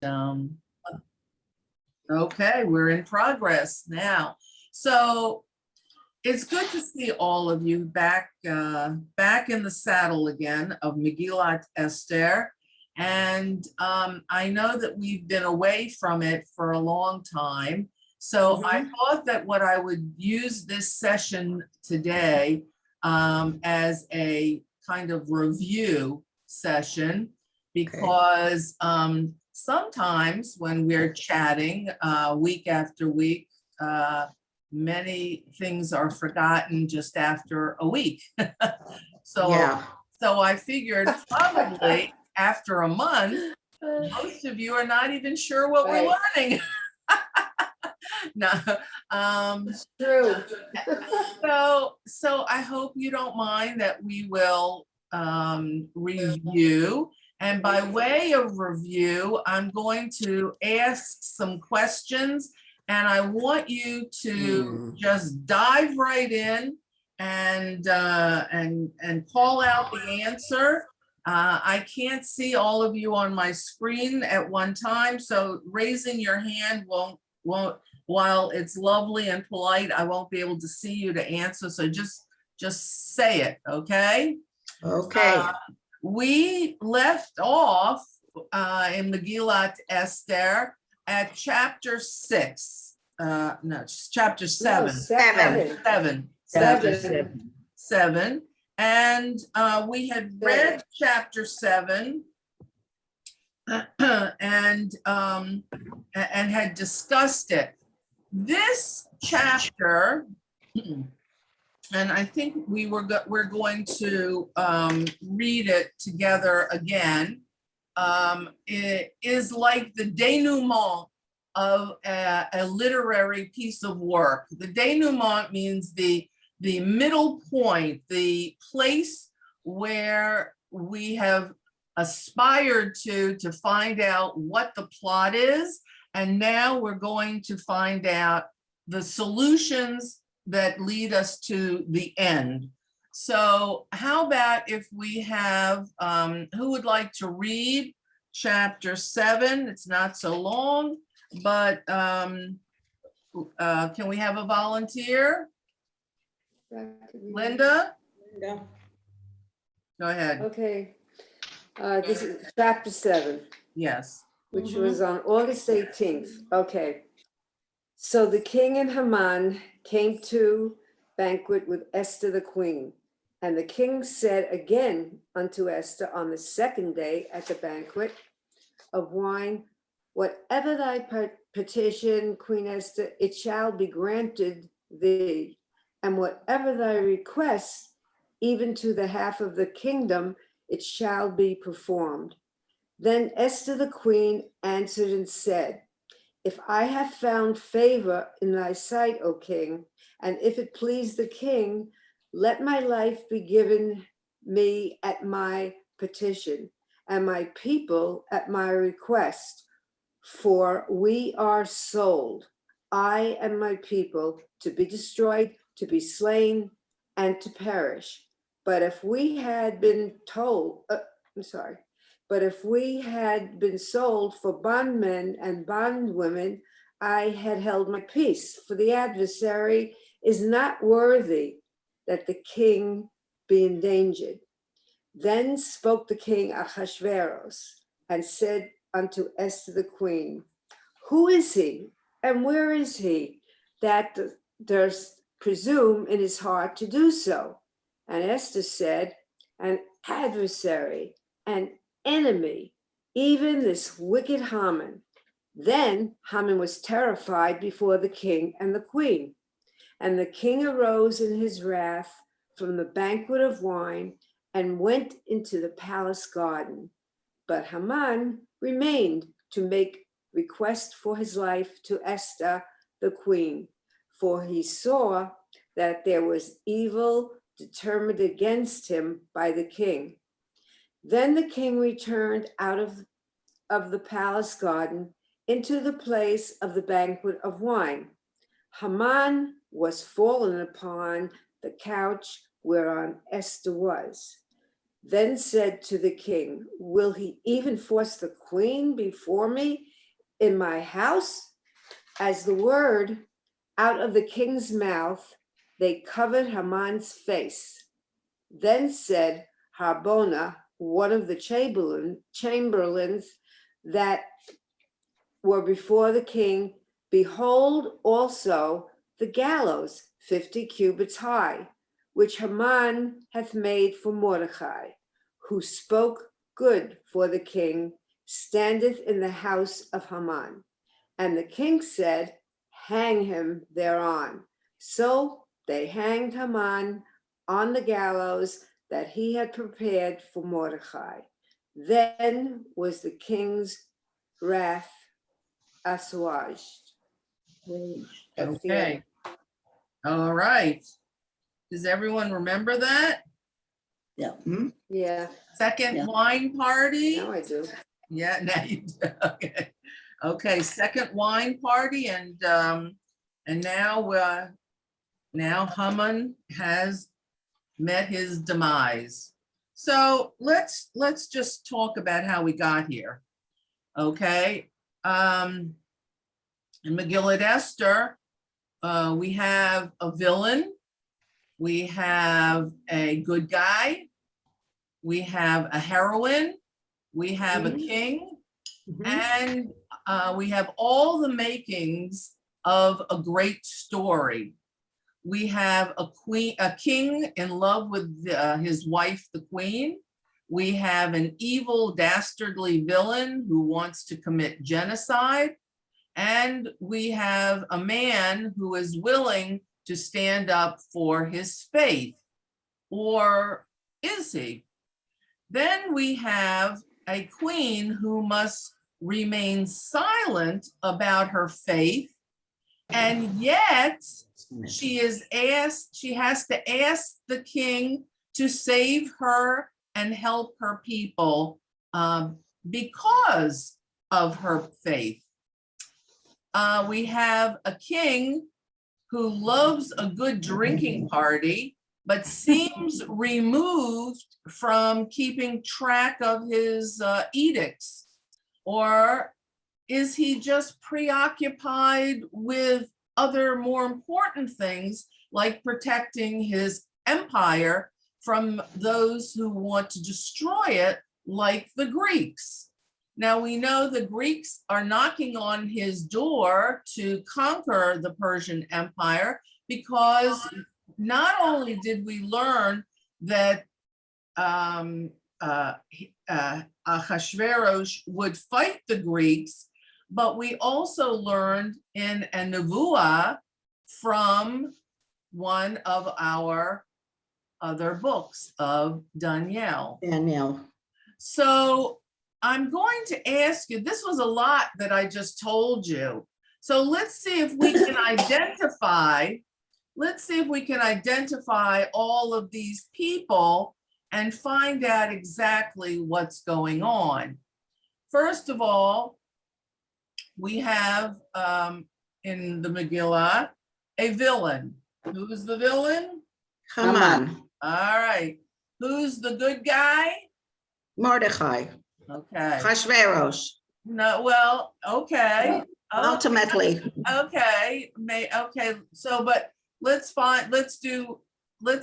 Um, okay, we're in progress now. So it's good to see all of you back in the saddle again of Megillat Esther. And I know that we've been away from it for a long time. So I thought that what I would use this session today as a kind of review session, because sometimes when we're chatting week after week, many things are forgotten just after a week. So I figured probably after a month, most of you are not even sure what we're learning. No, It's true. so I hope you don't mind that we will review. And by way of review, I'm going to ask some questions, and I want you to just dive right in and call out the answer. I can't see all of you on my screen at one time, so raising your hand won't, while it's lovely and polite, I won't be able to see you to answer. So just say it, okay? Okay. We left off in Megillat Esther at chapter 6. No, it's chapter 7. Seven. And we had read chapter 7 and had discussed it. This chapter, and I think we're going to read it together again. It is like the denouement of a literary piece of work. The denouement means the middle point, the place where we have aspired to find out what the plot is, and now we're going to find out the solutions that lead us to the end. So how about if we have, who would like to read chapter 7? It's not so long, but can we have a volunteer? Linda? Yeah. Go ahead. Okay. This is chapter 7. Yes. Which was on August 18th. Okay. So the king and Haman came to banquet with Esther the queen. And the king said again unto Esther on the second day at the banquet of wine, whatever thy petition, Queen Esther, it shall be granted thee. And whatever thy request, even to the half of the kingdom, it shall be performed. Then Esther the queen answered and said, if I have found favor in thy sight, O king, and if it please the king, let my life be given me at my petition, and my people at my request. For we are sold, I and my people, to be destroyed, to be slain, and to perish. But if we had been But if we had been sold for bondmen and bondwomen, I had held my peace, for the adversary is not worthy that the king be endangered. Then spoke the king Ahasuerus and said unto Esther the queen, who is he and where is he that durst presume in his heart to do so? And Esther said, an adversary, an enemy, even this wicked Haman. Then Haman was terrified before the king and the queen. And the king arose in his wrath from the banquet of wine and went into the palace garden. But Haman remained to make request for his life to Esther the queen, for he saw that there was evil determined against him by the king. Then the king returned out of the palace garden into the place of the banquet of wine. Haman was fallen upon the couch whereon Esther was. Then said to the king, will he even force the queen before me in my house? As the word out of the king's mouth, they covered Haman's face. Then said Harbona, one of the chamberlains that were before the king, behold also the gallows 50 cubits high, which Haman hath made for Mordecai, who spoke good for the king, standeth in the house of Haman. And the king said, hang him thereon. So they hanged Haman on the gallows that he had prepared for Mordecai. Then was the king's wrath assuaged. That's the end. Okay. All right. Does everyone remember that? Yeah. Yeah, Second Yeah. wine party? now I do. Yeah, now you do. Okay. Okay, second wine party, and now Haman has met his demise. So let's just talk about how we got here. Okay. In Megillat Esther, we have a villain, we have a good guy, we have a heroine, we have a king, and we have all the makings of a great story. We have a king in love with his wife, the queen. We have an evil, dastardly villain who wants to commit genocide. And we have a man who is willing to stand up for his faith. Or is he? Then we have a queen who must remain silent about her faith, and yet she has to ask the king to save her and help her people because of her faith. We have a king who loves a good drinking party, but seems removed from keeping track of his edicts. Or is he just preoccupied with other more important things, like protecting his empire from those who want to destroy it, like the Greeks? Now we know the Greeks are knocking on his door to conquer the Persian Empire, because not only did we learn that Ahasuerus would fight the Greeks, but we also learned in a nevuah from one of our other books of Daniel. So I'm going to ask you, this was a lot that I just told you. So let's see if we can identify all of these people and find out exactly what's going on. First of all, we have in the Megillah a villain. Who's the villain? Haman. All right. Who's the good guy? Mordecai. Okay. Ahasuerus. No, well, okay. Ultimately. Okay. So, but let's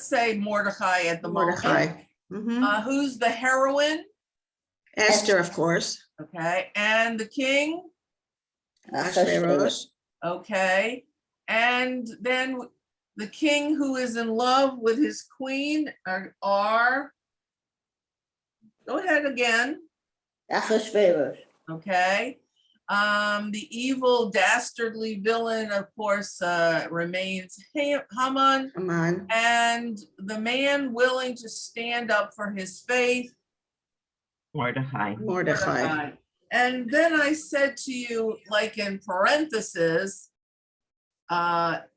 say Mordecai at the Mordecai. moment. Who's the heroine? Esther, of course. Okay. And the king? Ahasuerus. Okay. And then the king who is in love with his queen are go ahead again. Ahasuerus. Okay. The evil, dastardly villain, of course, remains Haman. And the man willing to stand up for his faith, Mordecai. And then I said to you, like in parentheses,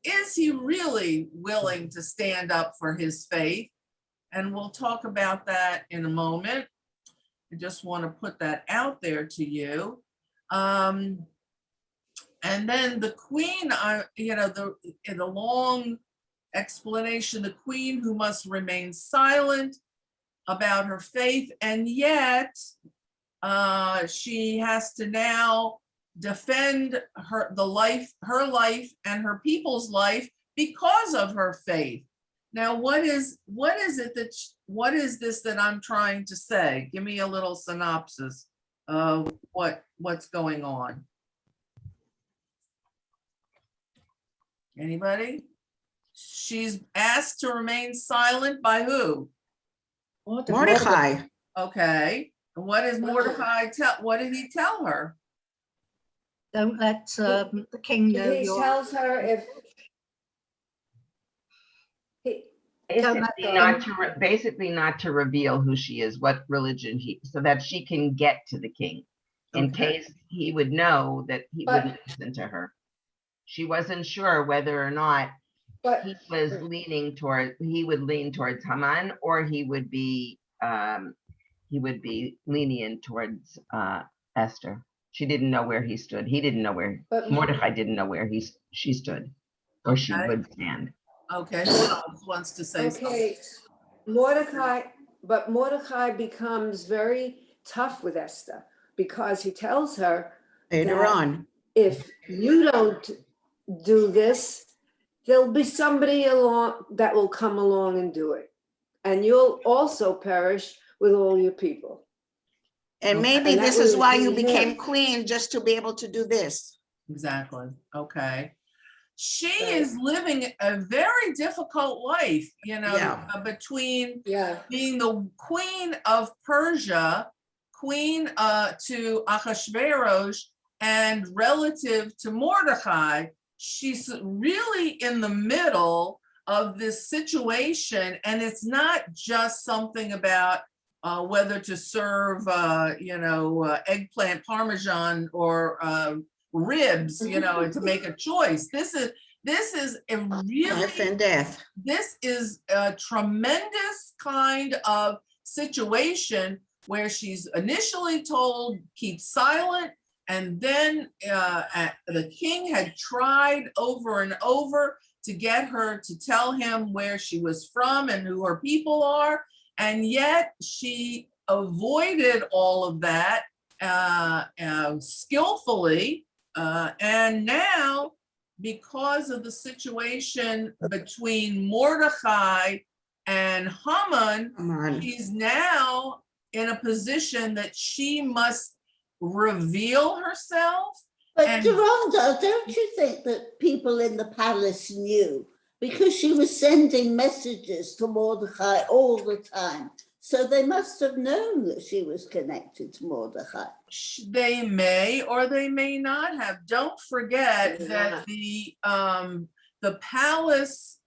is he really willing to stand up for his faith? And we'll talk about that in a moment. I just want to put that out there to you. And then the queen, the long explanation, the queen who must remain silent about her faith, and yet she has to now defend her life and her people's life because of her faith. Now, what is this that I'm trying to say? Give me a little synopsis of what's going on. Anybody? She's asked to remain silent by who? Mordecai. Okay. And what does Mordecai tell? What did he tell her? Don't let the king know He you're. tells her if he, Basically not to reveal who she is, what religion so that she can get to the king, in Okay. case he would know that he But- wouldn't listen to her. She wasn't sure whether or not but he would lean towards Haman, or he would be lenient towards Esther. She didn't know where he stood. He didn't know where, But- Mordecai didn't know where she stood, or she Okay. would stand. Okay, who else wants to say something? okay, Mordecai becomes very tough with Esther because he tells her Later that on. if you don't do this, there'll be somebody along that will come along and do it. And you'll also perish with all your people. And Okay. maybe And that this is would why you be became him. queen, just to be able to do this. Exactly. Okay. She Right. is living a very difficult life, Yeah. between Yeah. being the queen of Persia, queen to Ahasuerus, and relative to Mordecai. She's really in the middle of this situation, and it's not just something about whether to serve, eggplant parmesan or ribs, and to make a choice. This is a really Life and death. this is a tremendous kind of situation where she's initially told keep silent, and then the king had tried over and over to get her to tell him where she was from and who her people are, and yet she avoided all of that skillfully, and now, because of the situation between Mordecai and Haman, Come on. she's now in a position that she must reveal herself. But And- Ronda, don't you think that people in the palace knew? Because she was sending messages to Mordecai all the time. So they must have known that she was connected to Mordecai. They may or they may not have. Don't forget that the palace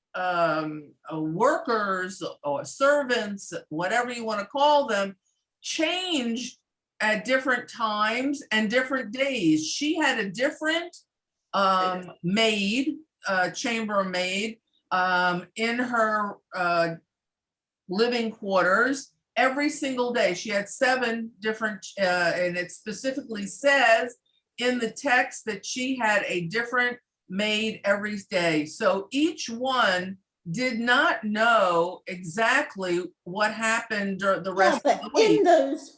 workers or servants, whatever you want to call them, change at different times and different days. She had a different chambermaid in her living quarters every single day. She had 7 different, and it specifically says in the text that she had a different maid every day. So each one did not know exactly what happened during the rest of the week.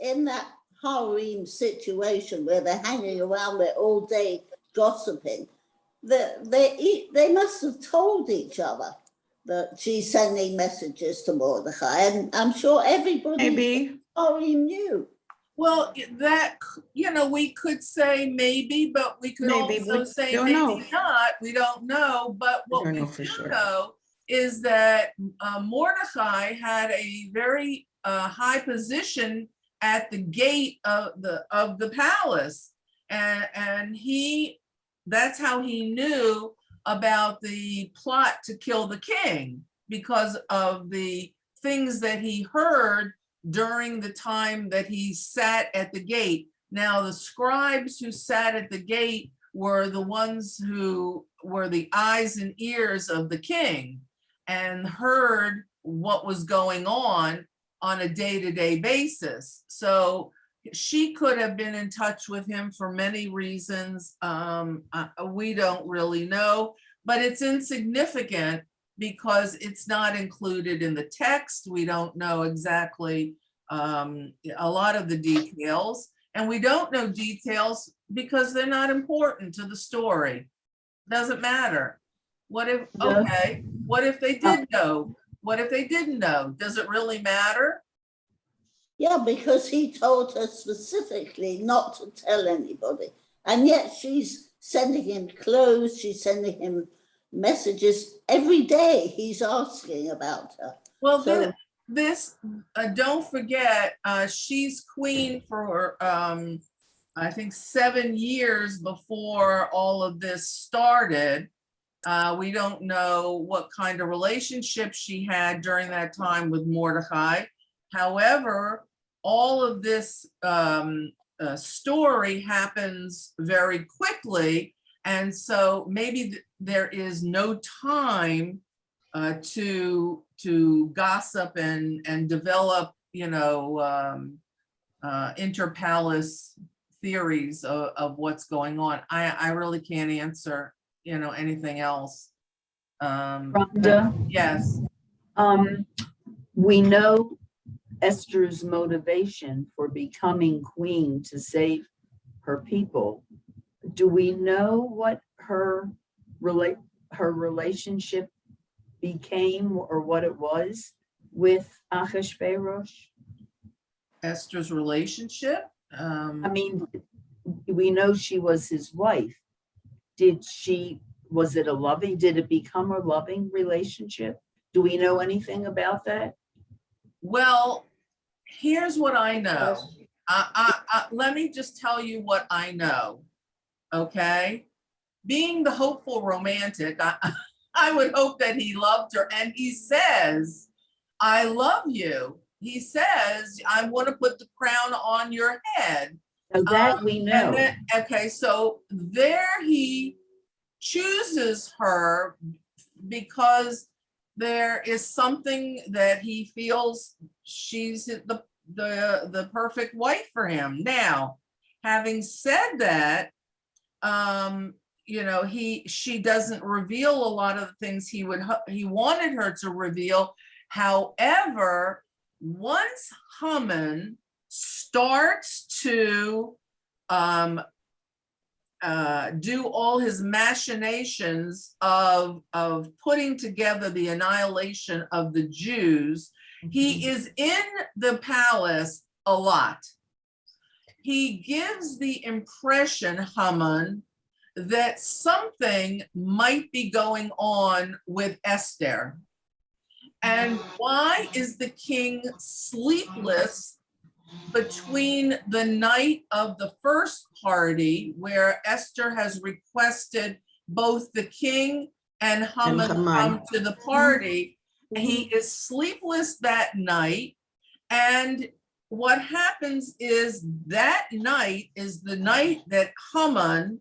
In that harem situation where they're hanging around there all day gossiping, they must have told each other that she's sending messages to Mordecai, and I'm sure everybody in Maybe. the harem knew. Well, that, we could say maybe, but we could Maybe, also we say don't maybe know. not. We don't know. But what don't we know for do sure. know is that Mordecai had a very high position at the gate of the palace, and that's how he knew about the plot to kill the king, because of the things that he heard during the time that he sat at the gate. Now, the scribes who sat at the gate were the ones who were the eyes and ears of the king and heard what was going on a day-to-day basis. So she could have been in touch with him for many reasons. We don't really know, but it's insignificant because it's not included in the text. We don't know exactly a lot of the details. And we don't know details because they're not important to the story. Doesn't matter. What if, No. okay, what if they did know? What if they didn't know? Does it really matter? Yeah, because he told her specifically not to tell anybody. And yet she's sending him clothes, she's sending him messages every day. He's asking about her. Well, So- this don't forget, she's queen for, I think 7 years before all of this started. We don't know what kind of relationship she had during that time with Mordecai. However, all of this story happens very quickly. And so maybe there is no time to gossip and develop, interpalace theories of what's going on. I really can't answer, anything else. Rhonda, Yes, we know Esther's motivation for becoming queen to save her people. Do we know what her relationship became or what it was with Ahasuerus? Esther's relationship. I mean, we know she was his wife. Did it become a loving relationship? Do we know anything about that? Well, here's what I know. Let me just tell you what I know. Okay, being the hopeful romantic, I would hope that he loved her, and he says, "I love you." He says, "I want to put the crown on your head." So that we know. And then, okay, so there he chooses her because there is something that he feels she's the perfect wife for him. Now, having said that, she doesn't reveal a lot of the things he wanted her to reveal. However, once Haman starts to do all his machinations of putting together the annihilation of the Jews, he is in the palace a lot. He gives the impression, Haman, that something might be going on with Esther. And why is the king sleepless between the night of the first party, where Esther has requested both the king and Haman come to the party? He is sleepless that night. And what happens is that night is the night that Haman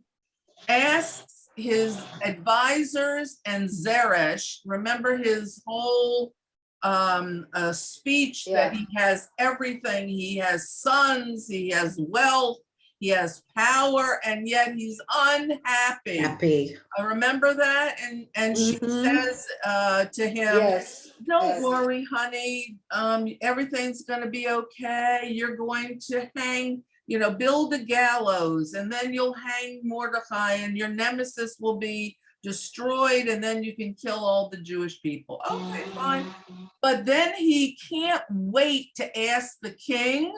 asks his advisors and Zeresh, remember his whole speech that he has everything. He has sons, he has wealth, he has power, and yet he's unhappy. I remember that, and she says to him, Yes. "Don't worry, honey. Everything's going to be okay. You're going to hang, build a gallows, and then you'll hang Mordecai, and your nemesis will be destroyed, and then you can kill all the Jewish people." Okay, fine. But then he can't wait to ask the king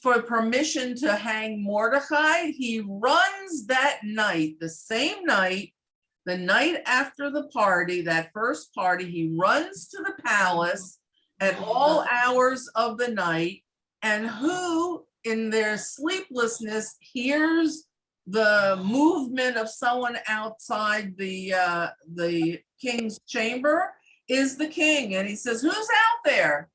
for permission to hang Mordecai. He runs that night, the same night, the night after the party, that first party, he runs to the palace at all hours of the night. And who in their sleeplessness hears the movement of someone outside the king's chamber is the king. And he says, "Who's out there?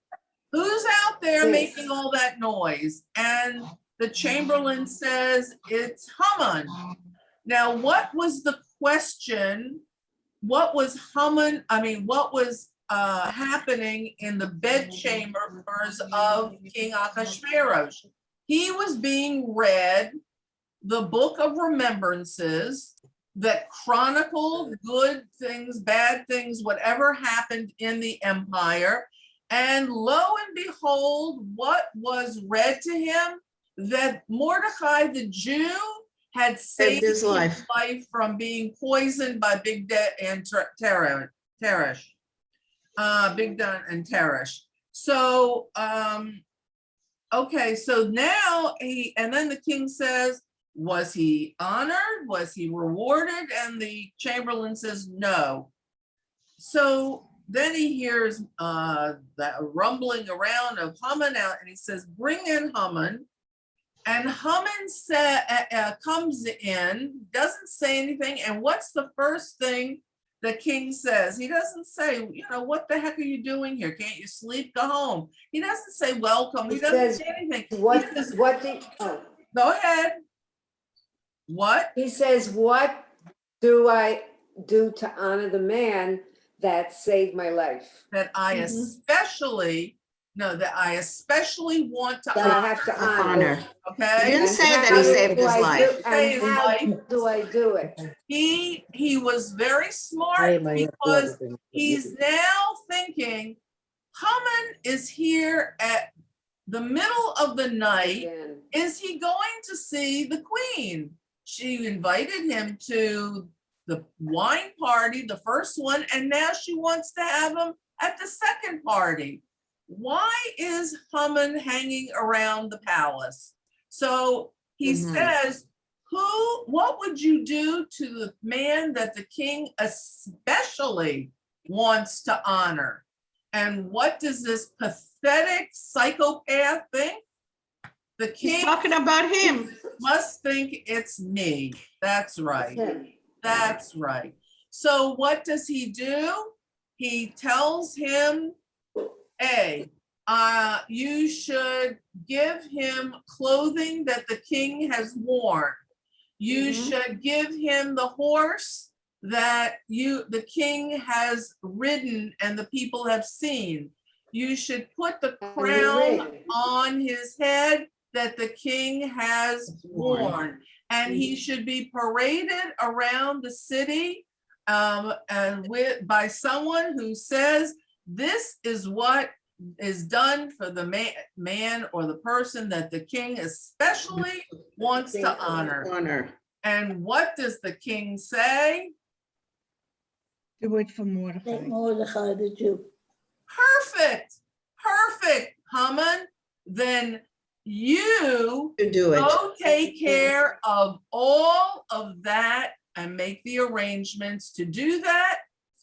Who's out there making all that noise?" And the chamberlain says, "It's Haman." Now, what was the question? What was happening in the bedchambers of King Ahasuerus? He was being read the book of remembrances that chronicled good things, bad things, whatever happened in the empire. And lo and behold, what was read to him? that Mordecai the Jew had saved his life. life from being poisoned by Bigdan and Teresh. Bigdan and Teresh. So, okay, so now and then the king says, was he honored? Was he rewarded? And the chamberlain says, no. So then he hears that rumbling around of Haman out, and he says, bring in Haman. And Haman comes in, doesn't say anything. And what's the first thing the king says? He doesn't say, what the heck are you doing here? Can't you sleep? Go home. He doesn't say welcome. He doesn't say anything. Go ahead. What? He says, what do I do to honor the man that saved my life? That I especially want to That I honor. have to Honor. honor. He Okay. didn't And say that how he saved do his I do- life. Say his And how life. do I do it? He was very smart because he's now thinking Haman is here at the middle of the night. Again. Is he going to see the queen? She invited him to the wine party, the first one, and now she wants to have him at the second party. Why is Haman hanging around the palace? So he says, what would you do to the man that the king especially wants to honor? And what does this pathetic psychopath think? The He's king talking about him. must think it's me. That's right. Him. That's right. So what does he do? He tells him, hey, you should give him clothing that the king has worn. You should give him the horse that the king has ridden and the people have seen. You should put the crown on his head that the king has worn. And he should be paraded around the city by someone who says, this is what is done for the man or the person that the king especially wants to honor. And what does the king say? Do it for Mordecai. Take Mordecai the Jew. Perfect, Haman. Then you Do it. go take care of all of that and make the arrangements to do that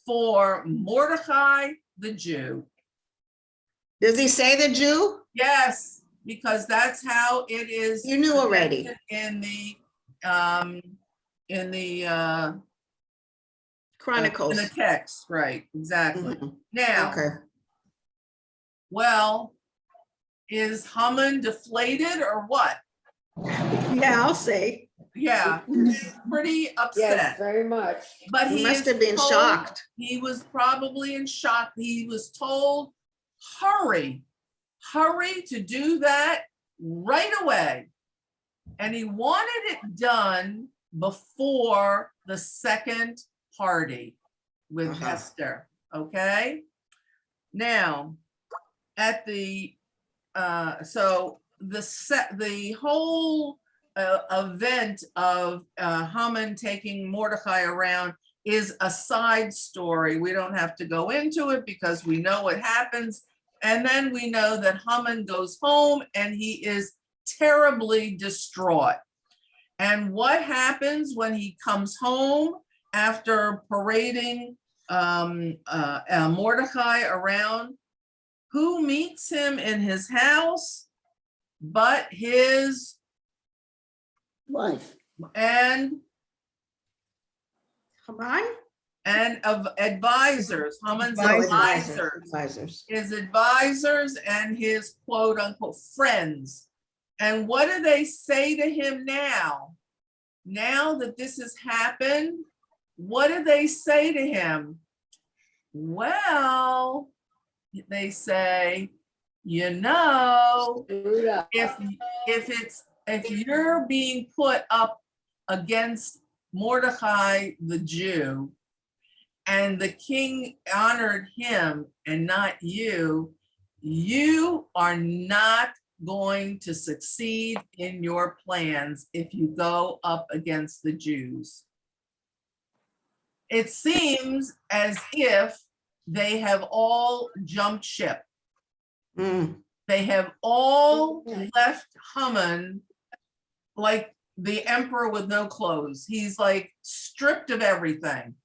for Mordecai the Jew. Does he say the Jew? Yes, because that's how it is. You knew already. In the Chronicles. in the text, right? Exactly. Mhm. Now, Okay. well, is Haman deflated or what? Yeah, I'll say. Yeah, pretty Yes, upset. very much. But He he must is have been told- shocked. He was probably in shock. He was told, hurry to do that right away. And he wanted it done before the second party with Esther, okay? Now, at the, so the whole event of Haman taking Mordecai around is a side story. We don't have to go into it because we know what happens. And then we know that Haman goes home and he is terribly distraught. And what happens when he comes home after parading Mordecai around? Who meets him in his house but his Wife. and Haman? of advisors, Haman's advisors, his advisors and his quote unquote friends. And what do they say to him now? Now that this has happened, what do they say to him? Well, they say, Screwed up. if you're being put up against Mordecai the Jew, and the king honored him and not you, you are not going to succeed in your plans if you go up against the Jews. It seems as if they have all jumped ship. Mm. They have all left Haman like the emperor with no clothes. He's like stripped of everything.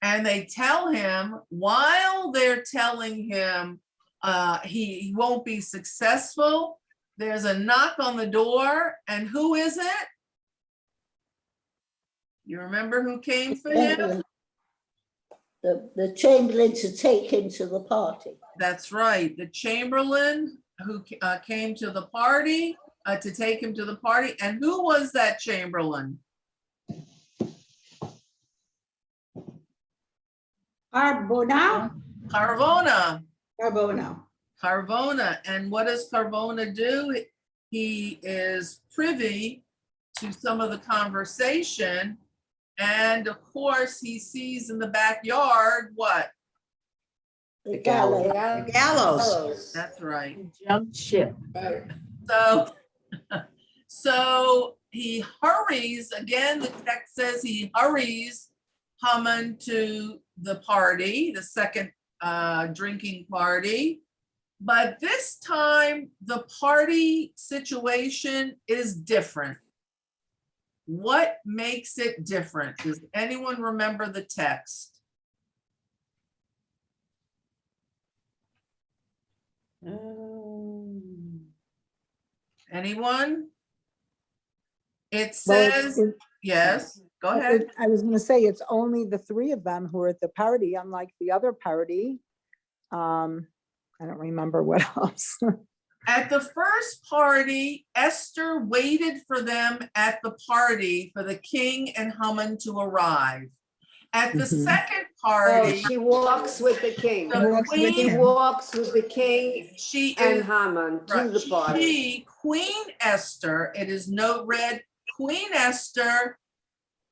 And they tell him, while they're telling him he won't be successful, there's a knock on the door. And who is it? You remember who came for him? The chamberlain to take him to the party. That's right. The chamberlain who came to the party to take him to the party. And who was that chamberlain? Carbona? Carvona. Carbona. Carvona. And what does Carvona do? He is privy to some of the conversation. And of course, he sees in the backyard what? The gallows. Gallows. That's right. Jumped ship. So he hurries, again, the text says he hurries Haman to the party, the second drinking party. But this time, the party situation is different. What makes it different? Does anyone remember the text? Anyone? It Well, says, yes, go ahead. I was gonna say, it's only the three of them who are at the party, unlike the other party. I don't remember what else. At the first party, Esther waited for them at the party for the king and Haman to arrive. At the Mhm. second Oh, party, she walks with the king. the Walks with She queen, him. walks with the king she and is, Haman to right, the party. she, Queen Esther, it is note read, Queen Esther,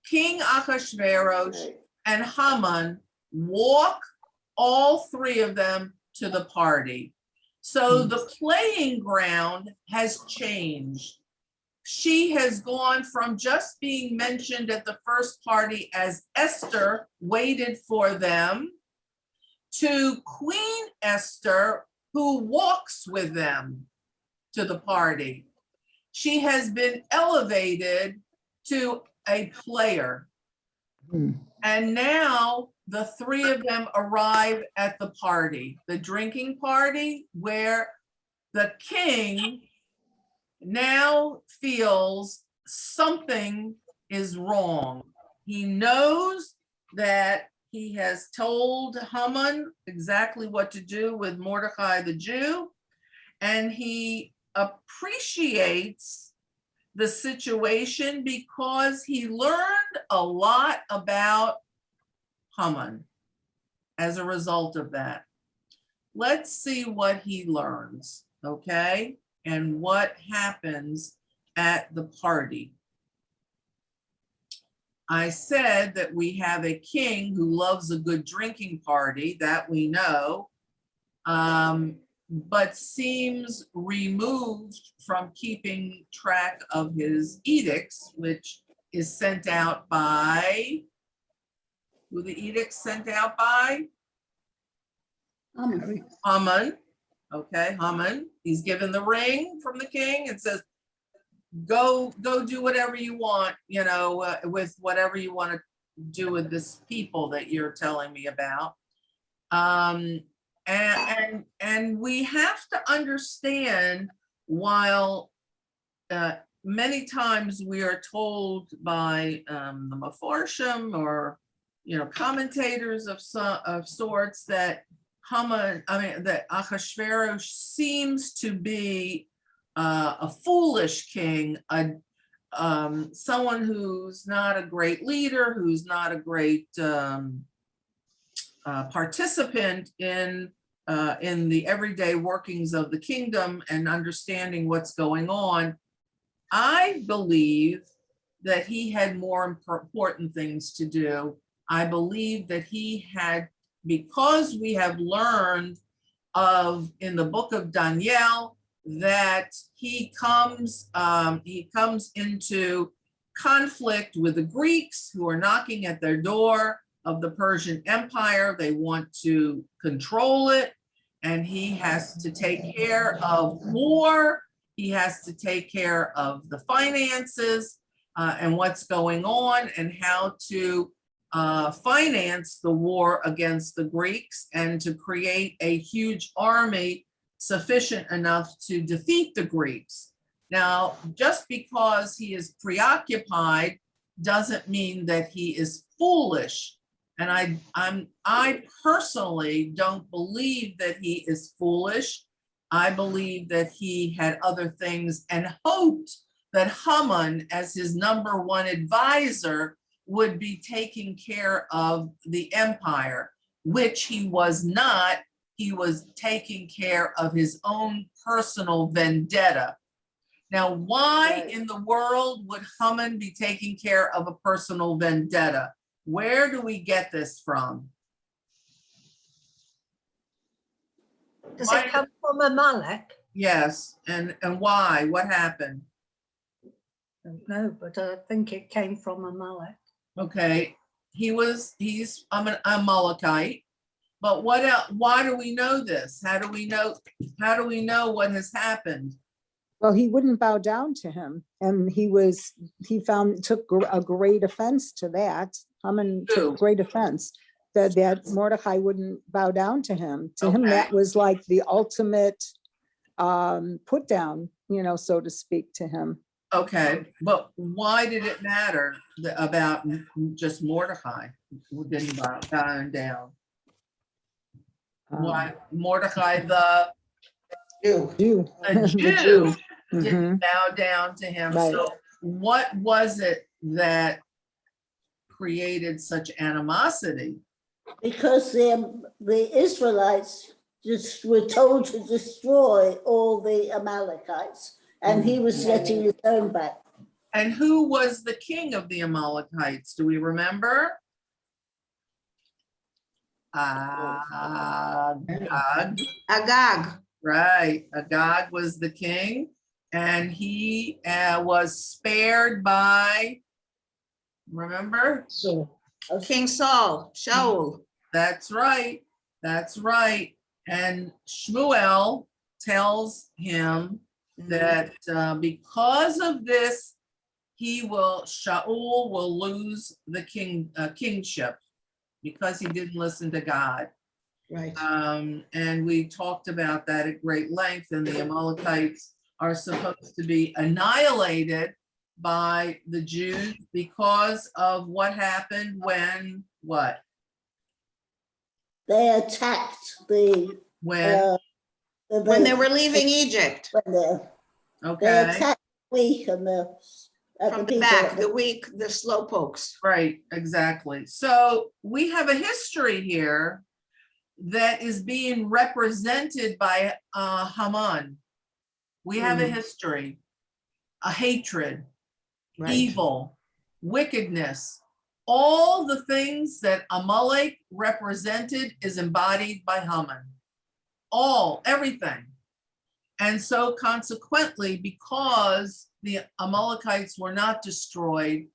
King Achashverosh, Right. and Haman walk, all three of them, to the party. So the playing ground has changed. She has gone from just being mentioned at the first party as Esther waited for them to Queen Esther, who walks with them to the party. She has been elevated to a player. Hmm. And now the three of them arrive at the party, the drinking party, where the king now feels something is wrong. He knows that he has told Haman exactly what to do with Mordecai the Jew, and he appreciates the situation because he learned a lot about Haman as a result of that. Let's see what he learns, okay? And what happens at the party. I said that we have a king who loves a good drinking party, that we know, but seems removed from keeping track of his edicts, which is sent out by, who the edicts sent out by? Haman. Okay, Haman. He's given the ring from the king and says, go do whatever you want, you know, with whatever you want to do with this people that you're telling me about. And we have to understand, while many times we are told by the Mefarshim or, you know, commentators of sorts that Haman, that Achashverosh seems to be a foolish king, someone who's not a great leader, who's not a great participant in the everyday workings of the kingdom and understanding what's going on. I believe that he had more important things to do. I believe that he had, because we have learned of, in the book of Daniel, that he comes into conflict with the Greeks who are knocking at their door of the Persian Empire. They want to control it, and he has to take care of war. He has to take care of the finances and what's going on and how to finance the war against the Greeks and to create a huge army sufficient enough to defeat the Greeks. Now, just because he is preoccupied doesn't mean that he is foolish. And I personally don't believe that he is foolish. I believe that he had other things and hoped that Haman, as his number one advisor, would be taking care of the empire, which he was not. He was taking care of his own personal vendetta. Now, why Right. in the world would Haman be taking care of a personal vendetta? Where do we get this from? Does Why- it come from Amalek? Yes, and why? What happened? Don't know, but I think it came from Amalek. Okay, he's an Amalekite, but what else? Why do we know this? How do we know what has happened? Well, he wouldn't bow down to him, and took a great offense to that. Haman Who? took great offense that Mordecai wouldn't bow down to him. To him, Okay. that was like the ultimate put down, so to speak, to him. Okay, but why did it matter about just Mordecai who didn't bow down? Why Mordecai the You. Jew. the The Jew Mhm. didn't bow down to him? Right. So what was it that created such animosity? Because the Israelites just were told to destroy all the Amalekites, and he was getting his own back. And who was the king of the Amalekites? Do we remember? Agag, Agag. right. Agag was the king, and he was spared by, remember? King Saul, Shaul. That's right. That's right. And Shmuel tells him that because of this, Shaul will lose the kingship because he didn't listen to God. Right. And we talked about that at great length, and the Amalekites are supposed to be annihilated by the Jews because of what happened when, what? They attacked the When, When they were leaving Egypt, when they okay, attacked the weak and from the back, the weak, the slow pokes. right, exactly. So we have a history here that is being represented by Haman. We have a history, a hatred, Right. evil, wickedness. All the things that Amalek represented is embodied by Haman. Everything. And so consequently, because the Amalekites were not destroyed,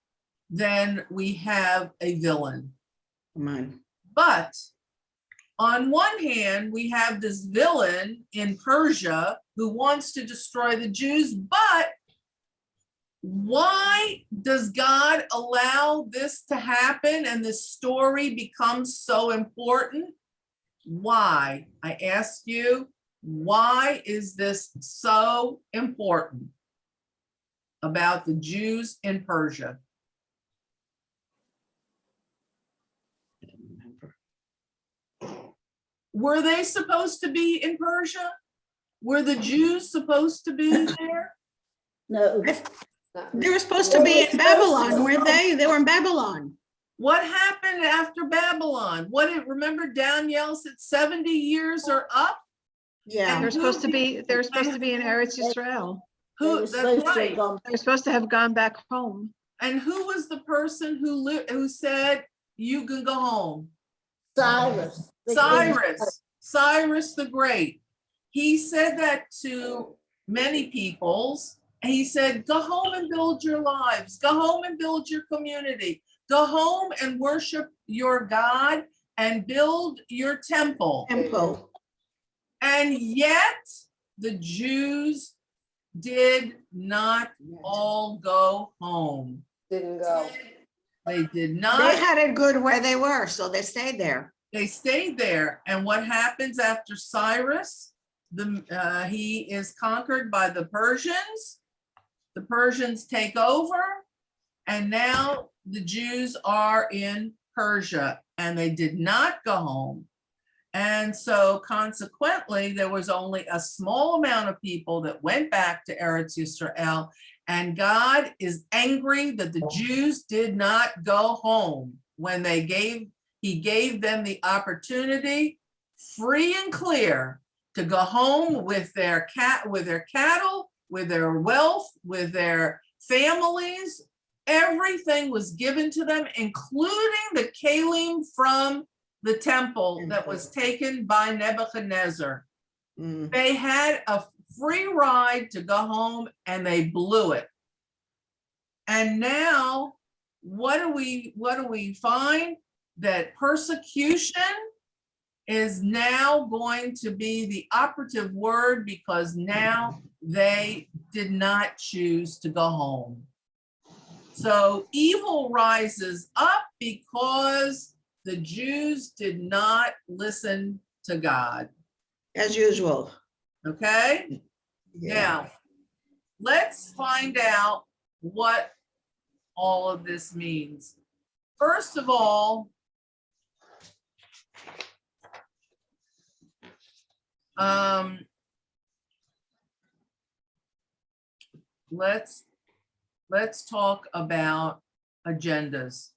then we have a villain. Come on. But on one hand, we have this villain in Persia who wants to destroy the Jews, but why does God allow this to happen and this story becomes so important? Why? I ask you, why is this so important about the Jews in Persia? I don't remember. Were they supposed to be in Persia? Were the Jews supposed to be there? No. They were supposed to be in Babylon, weren't they? They were in Babylon. What happened after Babylon? Remember Danielle said 70 years are up? Yeah. And They're supposed to be in Eretz Yisrael. They were That's supposed to have right. gone. They're supposed to have gone back home. And who was the person who said, you can go home? Cyrus. the king. Cyrus the Great. He said that to many peoples. And he said, go home and build your lives. Go home and build your community. Go home and worship your God and build your temple. Temple. And yet the Jews did not all go home. Didn't go. They did They not. had it good where they were, so they stayed there. They stayed there. And what happens after Cyrus? He is conquered by the Persians. The Persians take over, and now the Jews are in Persia, and they did not go home. And so consequently, there was only a small amount of people that went back to Eretz Yisrael, and God is angry that the Jews did not go home when he gave them the opportunity, free and clear, to go home with their cattle, with their wealth, with their families. Everything was given to them, including the kalim from the temple that was taken by Nebuchadnezzar. Mm. They had a free ride to go home, and they blew it. And now, what do we find? That persecution is now going to be the operative word, because now they did not choose to go home. So evil rises up because the Jews did not listen to God. As usual. Okay? Now, let's find out what all of this means. First of all, let's talk about agendas.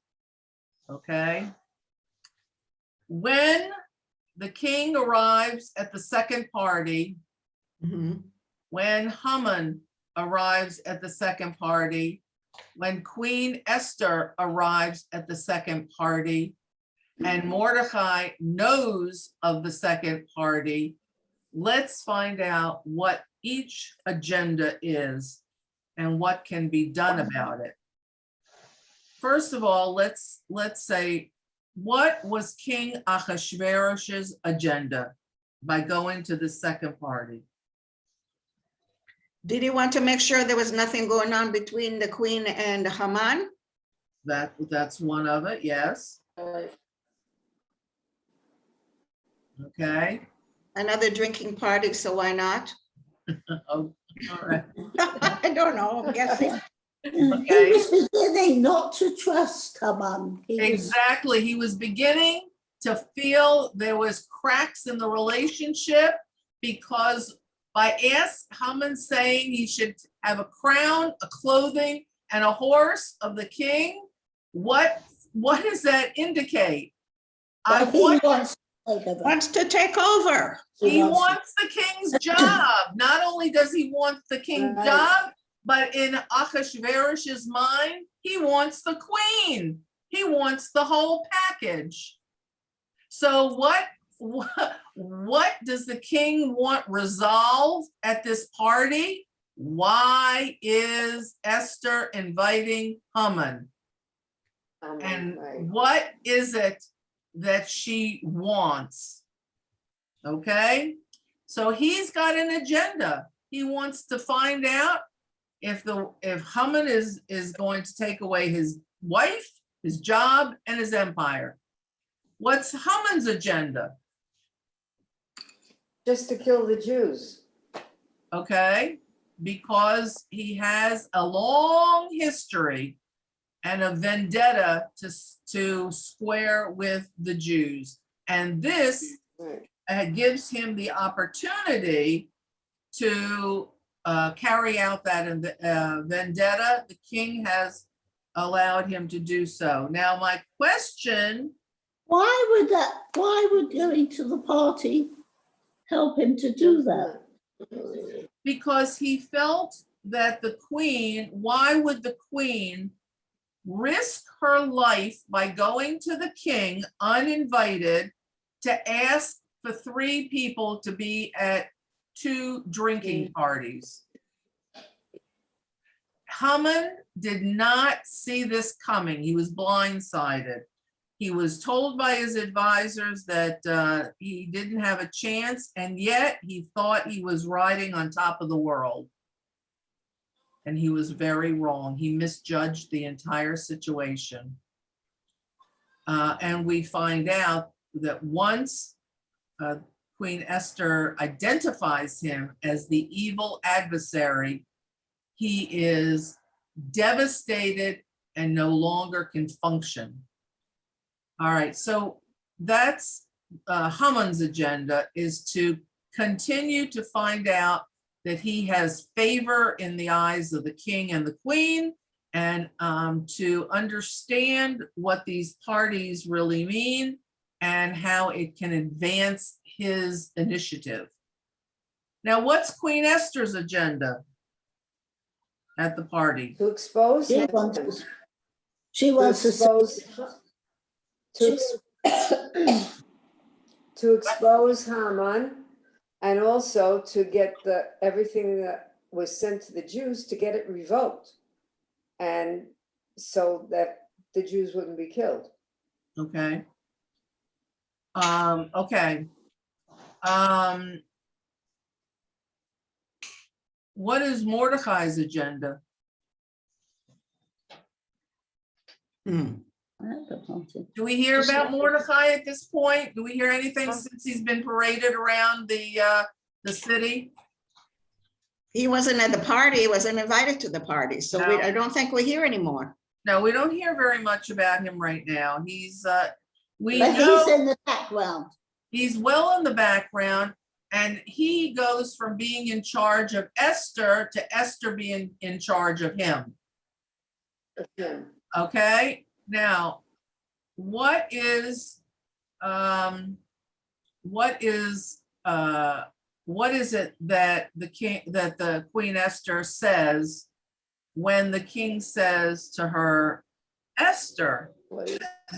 Okay? When the king arrives at the second party, Mhm. when Haman arrives at the second party, when Queen Esther arrives at the second party, and Mordecai knows of the second party, let's find out what each agenda is and what can be done about it. First of all, let's say, what was King Ahasuerus's agenda by going to the second party? Did he want to make sure there was nothing going on between the queen and Haman? That's one of it, yes. Okay. Another drinking party, so why not? Oh, all right. I don't know, I'm guessing. He Okay. was beginning not to trust Haman. Exactly. He was beginning to feel there was cracks in the relationship, because by Haman saying he should have a crown, a clothing, and a horse of the king, what does that indicate? Wants to take over. He wants the king's job. Not only does he want the king's job, but in Ahasuerus's mind, he wants the queen. He wants the whole package. So what does the king want resolved at this party? Why is Esther inviting Haman? And what is it that she wants? Okay, so he's got an agenda. He wants to find out if Haman is going to take away his wife, his job, and his empire. What's Haman's agenda? Just to kill the Jews. Okay, because he has a long history and a vendetta to square with the Jews. And this gives him the opportunity to carry out that vendetta. The king has allowed him to do so. Now, my question. Why would going to the party help him to do that? Because he felt that why would the queen risk her life by going to the king uninvited to ask for 3 people to be at two drinking parties. Haman did not see this coming. He was blindsided. He was told by his advisors that he didn't have a chance, and yet he thought he was riding on top of the world. And he was very wrong. He misjudged the entire situation. And we find out that once Queen Esther identifies him as the evil adversary, he is devastated and no longer can function. All right, so that's Haman's agenda, is to continue to find out that he has favor in the eyes of the king and the queen, and to understand what these parties really mean and how it can advance his initiative. Now, what's Queen Esther's agenda at the party? To expose She him. wants, she wants to to expose Haman, and also to get everything that was sent to the Jews, to get it revoked, and so that the Jews wouldn't be killed. Okay. Okay. What is Mordecai's agenda? Do we hear about Mordecai at this point? Do we hear anything since he's been paraded around the city? He wasn't at the party, he wasn't invited to the party, so No. I don't think we're here anymore. No, we don't hear very much about him right now. He's we but he's know in the background. he's well in the background, and he goes from being in charge of Esther to Esther being in charge of him. Yeah. Okay, now, what is it that the Queen Esther says when the king says to her, Esther,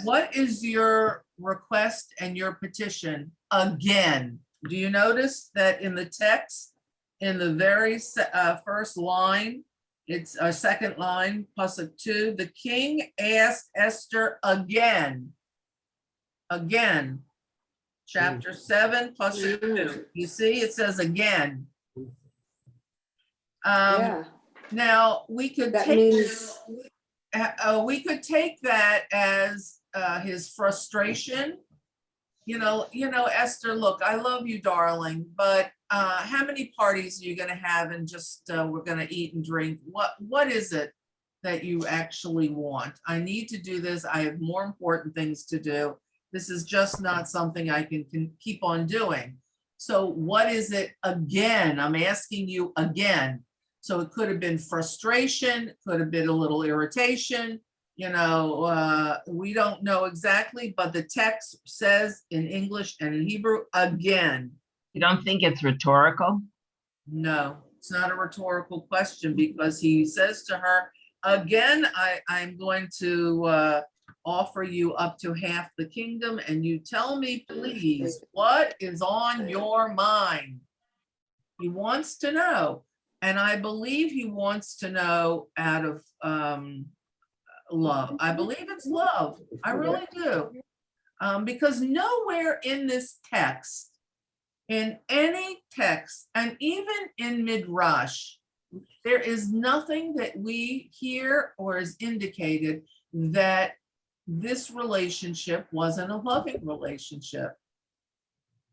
what is your request and your petition again? Do you notice that in the text, in the very first line, it's a second line, pasuk 2, the king asked Esther again. Again. Chapter 7, pasuk 2. You see, it says again. Yeah, Now, we could that take means, that as his frustration. You know, Esther, look, I love you, darling, but how many parties are you going to have, and just we're going to eat and drink? What is it that you actually want? I need to do this. I have more important things to do. This is just not something I can keep on doing. So what is it again? I'm asking you again. So it could have been frustration, could have been a little irritation. We don't know exactly, but the text says in English and in Hebrew, again. You don't think it's rhetorical? No, it's not a rhetorical question, because he says to her, again, I'm going to offer you up to half the kingdom, and you tell me, please, what is on your mind? He wants to know, and I believe he wants to know out of love. I believe it's love. I really do. Because nowhere in this text, in any text, and even in Midrash, there is nothing that we hear or is indicated that this relationship wasn't a loving relationship.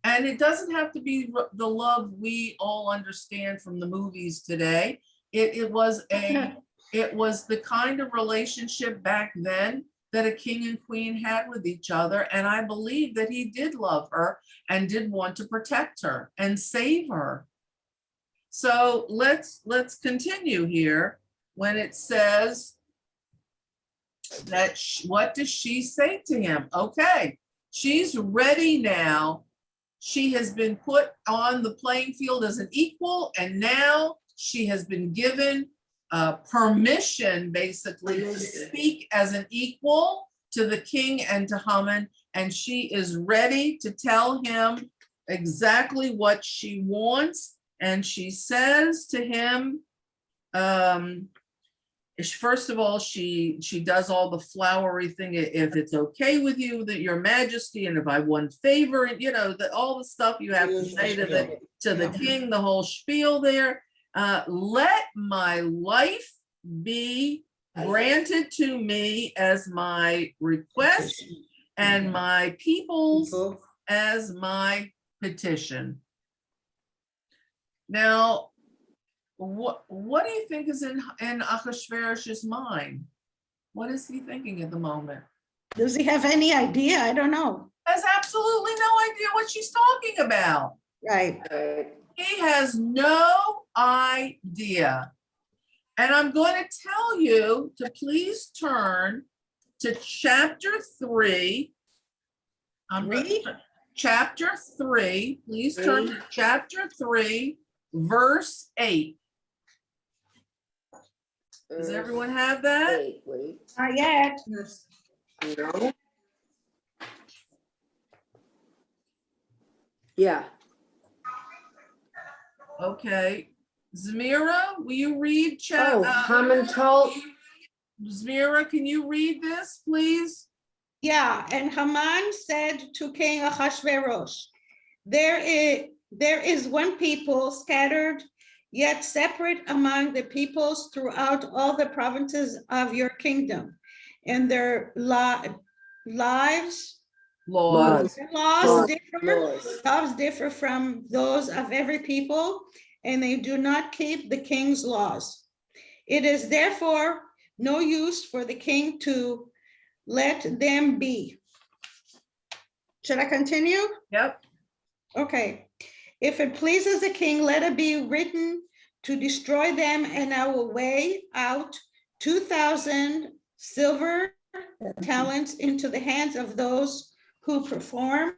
And it doesn't have to be the love we all understand from the movies today. It was the kind of relationship back then that a king and queen had with each other. And I believe that he did love her and did want to protect her and save her. So let's continue here when it says that what does she say to him? Okay, she's ready now. She has been put on the playing field as an equal, and now she has been given permission, basically, to speak as an equal to the king and to Haman, and she is ready to tell him exactly what she wants And she says to him, first of all, she does all the flowery thing. If it's okay with you, that your majesty, and if I want favor, and all the stuff you have to say to the king, the whole spiel there. Let my life be granted to me as my request, and my people's as my petition. Now, what do you think is in Achashverosh's mind? What is he thinking at the moment? Does he have any idea? I don't know. Has absolutely no idea what she's talking about. Right. He has no idea. And I'm going to tell you to please turn to chapter 3. Chapter 3. Please turn to chapter 3, verse 8. Does everyone have that? Wait. Not yet. No. Yeah. Okay. Zamira, will you read Haman told. Zamira, can you read this, please? Yeah, and Haman said to King Ahasuerus, there is one people scattered, yet separate among the peoples throughout all the provinces of your kingdom, and their laws differ from those of every people, and they do not keep the king's laws. It is therefore no use for the king to let them be. Should I continue? Yep. Okay. If it pleases the king, let it be written to destroy them, and I will weigh out 2,000 silver talents into the hands of those who perform.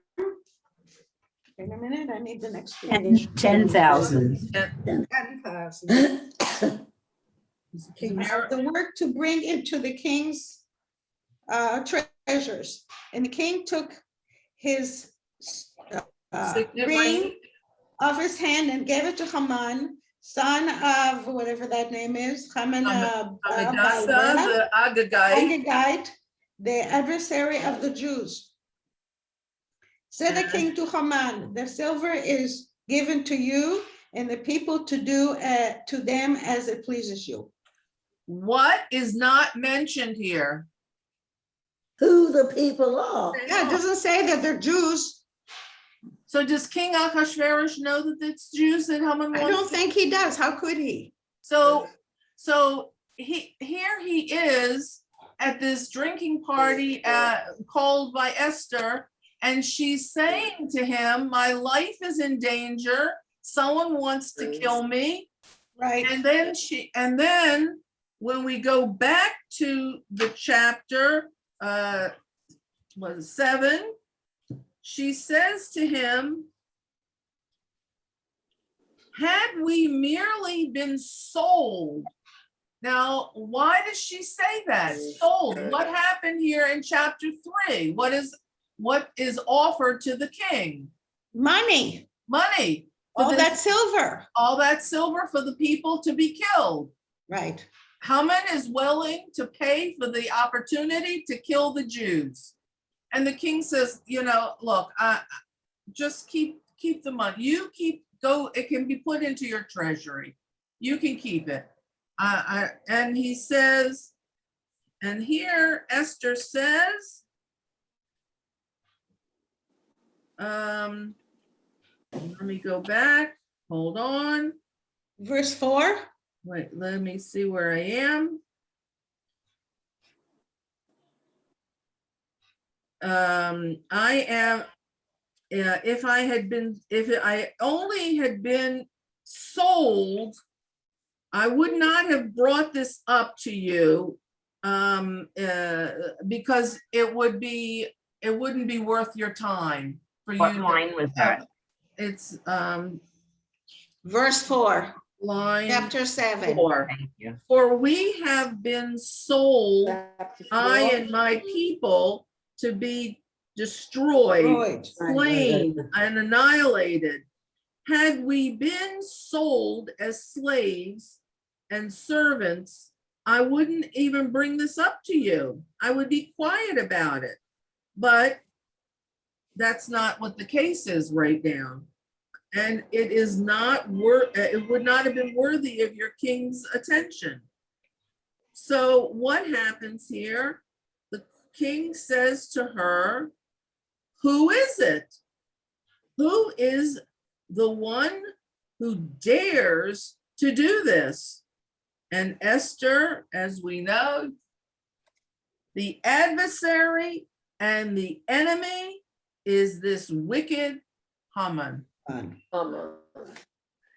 Wait a minute, I need the next page. 10,000. 10,000. The work to bring into the king's treasures. And the king took his ring off his hand and gave it to Haman, son of whatever that name is, Haman, the Agagite, the adversary of the Jews. Said the king to Haman, the silver is given to you and the people to do to them as it pleases you. What is not mentioned here? Who the people are. Yeah, it doesn't say that they're Jews. So does King Ahasuerus know that it's Jews that Haman wants? I don't think he does. How could he? So he is at this drinking party called by Esther, and she's saying to him, my life is in danger. Someone wants to kill me. Right. And then when we go back to the chapter, 7, she says to him, had we merely been sold. Now, why does she say that? Sold. What happened here in chapter 3? What is offered to the king? Money. Money. All that silver. All that silver for the people to be killed. Right. Haman is willing to pay for the opportunity to kill the Jews. And the king says, look, just keep the money. It can be put into your treasury. You can keep it. And he says, and here Esther says, let me go back. Hold on. Verse 4. Wait, let me see where I am. If I only had been sold, I would not have brought this up to you because it wouldn't be worth your time for you. What line was that? It's verse 4. Line Chapter 7. 4. Thank you. For we have been sold, I and my people, to be destroyed, slain, and annihilated. had we been sold as slaves and servants, I wouldn't even bring this up to you. I would be quiet about it. But that's not what the case is right now. And it is not it would not have been worthy of your king's attention. So what happens here? The king says to her, who is it? Who is the one who dares to do this? And Esther, as we know, the adversary and the enemy is this wicked Haman.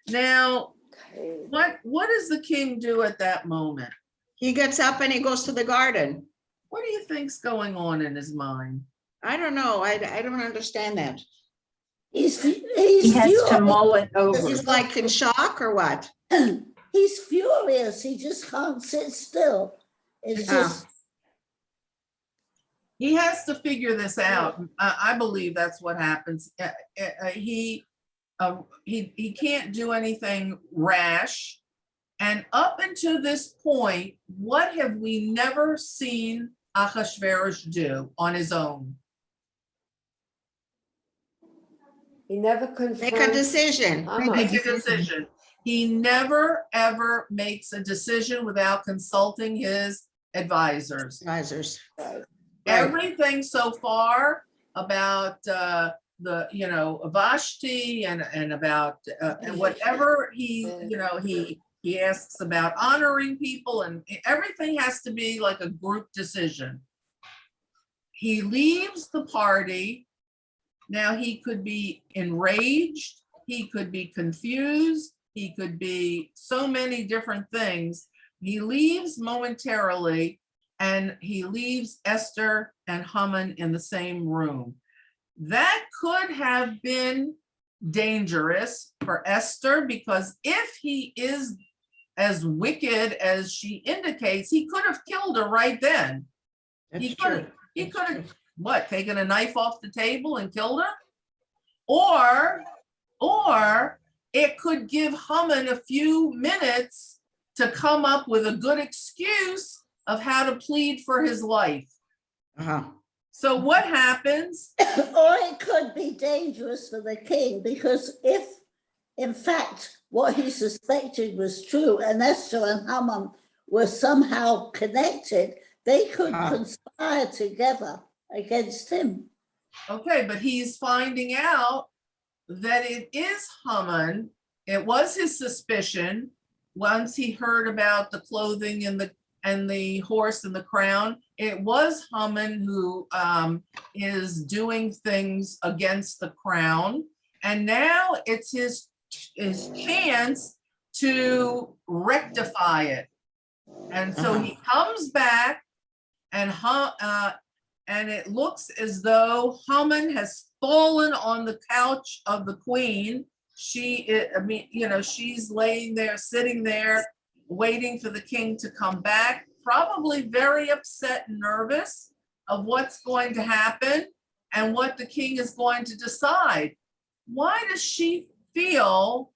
Now, Okay. what does the king do at that moment? He gets up and he goes to the garden. What do you think's going on in his mind? I don't know. I don't understand that. He's He has to furious. mull it over. He's like in shock or what? He's furious. He just can't sit still. It's just He has to figure this out. I believe that's what happens. He can't do anything rash. And up until this point, what have we never seen Ahasuerus do on his own? He never confronts. Make a decision. Haman. Make a decision. He never, ever makes a decision without consulting his advisors. Advisors. Right. Everything so far about Vashti and about and whatever he asks about honoring people, and everything has to be like a group decision. He leaves the party. Now he could be enraged, he could be confused, he could be so many different things. He leaves momentarily, and he leaves Esther and Haman in the same room. That could have been dangerous for Esther, because if he is as wicked as she indicates, he could have killed her right then. He could have what, taken a knife off the table and killed her? Or it could give Haman a few minutes to come up with a good excuse of how to plead for his life. So what happens? or it could be dangerous for the king, because if, in fact, what he suspected was true and Esther and Haman were somehow connected, they could conspire together against him. Okay, but he's finding out that it is Haman. It was his suspicion once he heard about the clothing and the horse and the crown. It was Haman who is doing things against the crown, and now it's his chance to rectify it. And so he comes back, and it looks as though Haman has fallen on the couch of the queen. She's laying there, sitting there, waiting for the king to come back, probably very upset and nervous of what's going to happen and what the king is going to decide. Why does she feel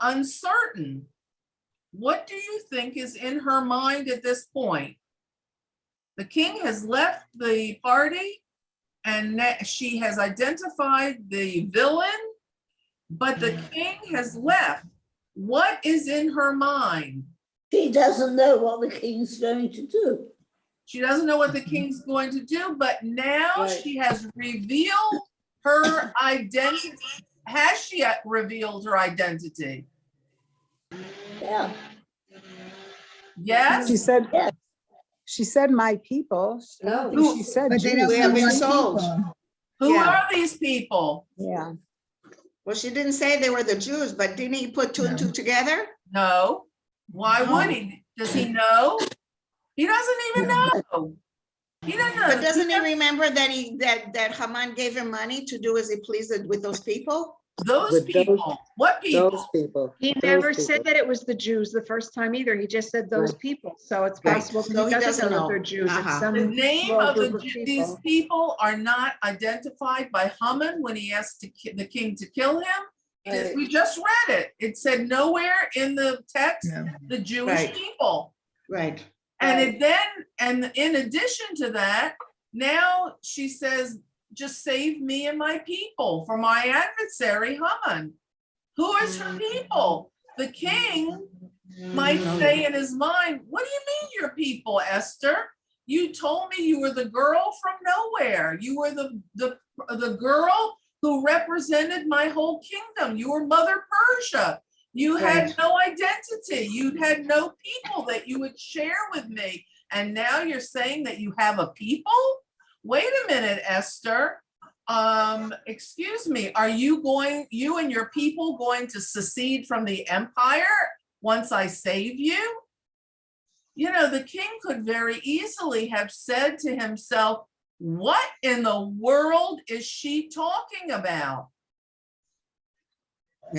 uncertain? What do you think is in her mind at this point? The king has left the party, and she has identified the villain, but the king has left. What is in her mind? She doesn't know what the king's going to do. She doesn't know what the king's going to do, but now she has revealed her identity. Has she revealed her identity? Yeah. Yes? She said, Yes. she said, my people. I don't think she said But they Jews. We have been sold. Who Yeah. are these people? Yeah. Well, she didn't say they were the Jews, but didn't he put two and two together? No. Why would he? Does he know? He doesn't even know. He doesn't know. But doesn't he remember that that Haman gave him money to do as he pleased with those people? Those With those- people. What people? Those people. He those never people. said that it was the Jews the first time either. He just said those people. So it's Right. possible So that he he doesn't doesn't know know. that they're Jews. It's Uh-huh. some The name small of group these people. people are not identified by Haman when he asked the king to kill him. Right. We just read it. It said nowhere in the text, No. the Jewish Right. people. Right. And it then, and in addition to that, now she says, just save me and my people from my adversary Haman. Who is her people? The king might say in his mind, what do you mean your people, Esther? You told me you were the girl from nowhere. You were the girl who represented my whole kingdom. You were Mother Persia. You had Right. no identity. You had no people that you would share with me. And now you're saying that you have a people? Wait a minute, Esther. Excuse me, are you and your people going to secede from the empire once I save you? You know, the king could very easily have said to himself, what in the world is she talking about?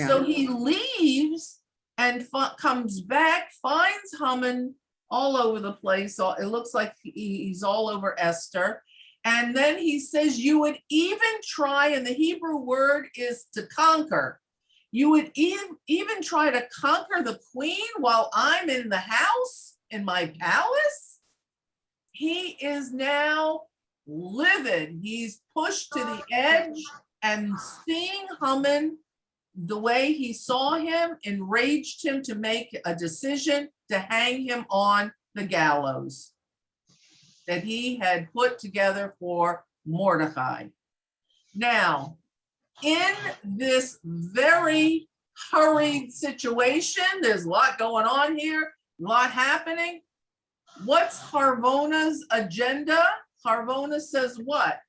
So he leaves and comes back, finds Haman all over the place. So it looks like he's all over Esther. And then he says, you would even try, and the Hebrew word is to conquer. You would even try to conquer the queen while I'm in the house, in my palace? He is now livid. He's pushed to the edge, and seeing Haman the way he saw him enraged him to make a decision to hang him on the gallows that he had put together for Mordecai. Now, in this very hurried situation, there's a lot going on here, a lot happening. What's Harvona's agenda? Harvona says what?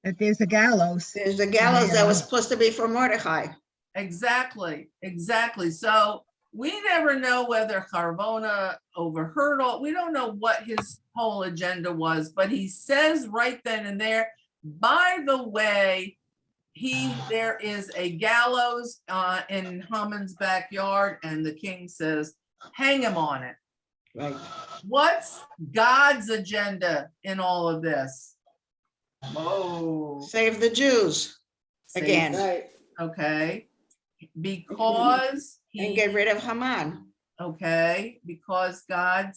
That there's a gallows. There's a gallows that was supposed to be for Mordecai. Exactly. So we never know whether Harvona overheard all, we don't know what his whole agenda was, but he says right then and there, by the way, there is a gallows in Haman's backyard, and the king says, hang him on it. Right. What's God's agenda in all of this? Oh, Save the Jews again Right. okay. Because and get rid of Haman. okay, because God,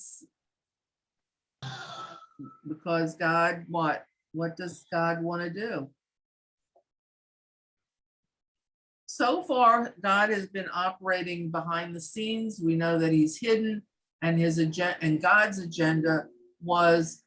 what does God want to do? So far, God has been operating behind the scenes. We know that he's hidden, and his agenda and God's agenda was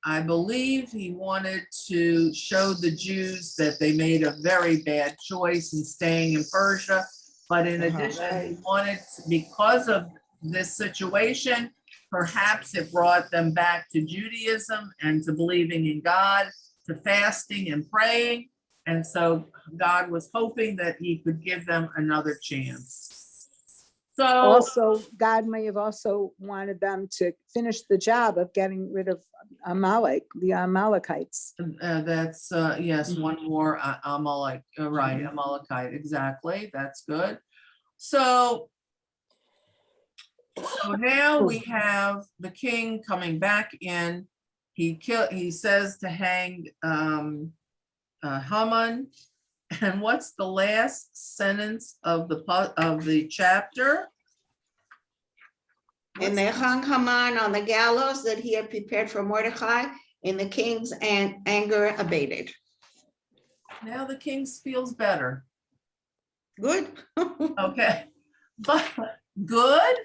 I believe he wanted to show the Jews that they made a very bad choice in staying in Persia. But in addition, he wanted, because of this situation, perhaps it brought them back to Judaism and to believing in God, to fasting and praying. And so God was hoping that he could give them another chance. So Also, God may have also wanted them to finish the job of getting rid of the Amalekites. that's, yes, one more Amalek, right, Amalekite, exactly, that's good. So now we have the king coming back in. He says to hang Haman. And what's the last sentence of the chapter? And they hung Haman on the gallows that he had prepared for Mordecai, and the king's anger abated. Now the king feels better. Good. Okay, but good.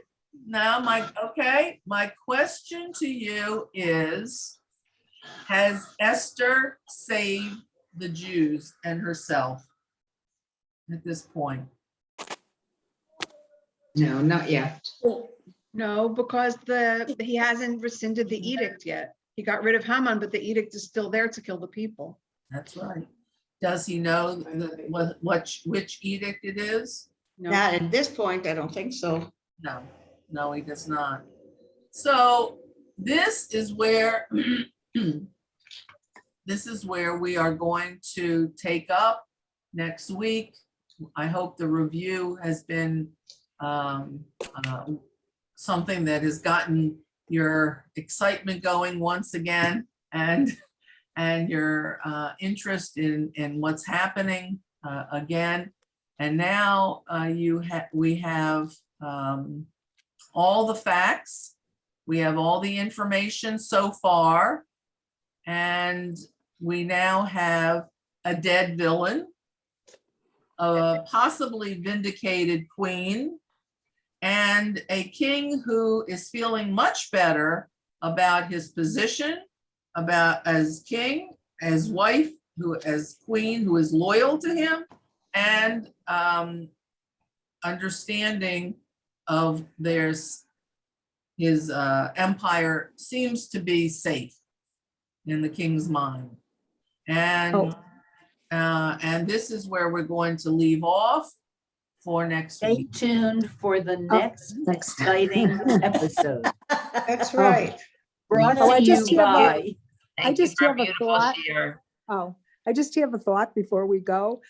Now my question to you is, has Esther saved the Jews and herself at this point? No, not yet. No, because he hasn't rescinded the edict yet. He got rid of Haman, but the edict is still there to kill the people. That's right. Does he know which edict it is? No. Not at this point, I don't think so. No, he does not. So this is where we are going to take up next week. I hope the review has been something that has gotten your excitement going once again, and and your interest in what's happening again. And now we have all the facts. We have all the information so far. And we now have a dead villain, a possibly vindicated queen, and a king who is feeling much better about his position, about as king, as wife, as queen, who is loyal to him, and understanding of his empire seems to be safe in the king's mind. And and this is where we're going to leave off for next Stay week. tuned for the next exciting episode. That's right. Brought Oh, I to just you have a- by, Thank just you for have a beautiful thought. Shiur. Oh, I just have a thought before we go.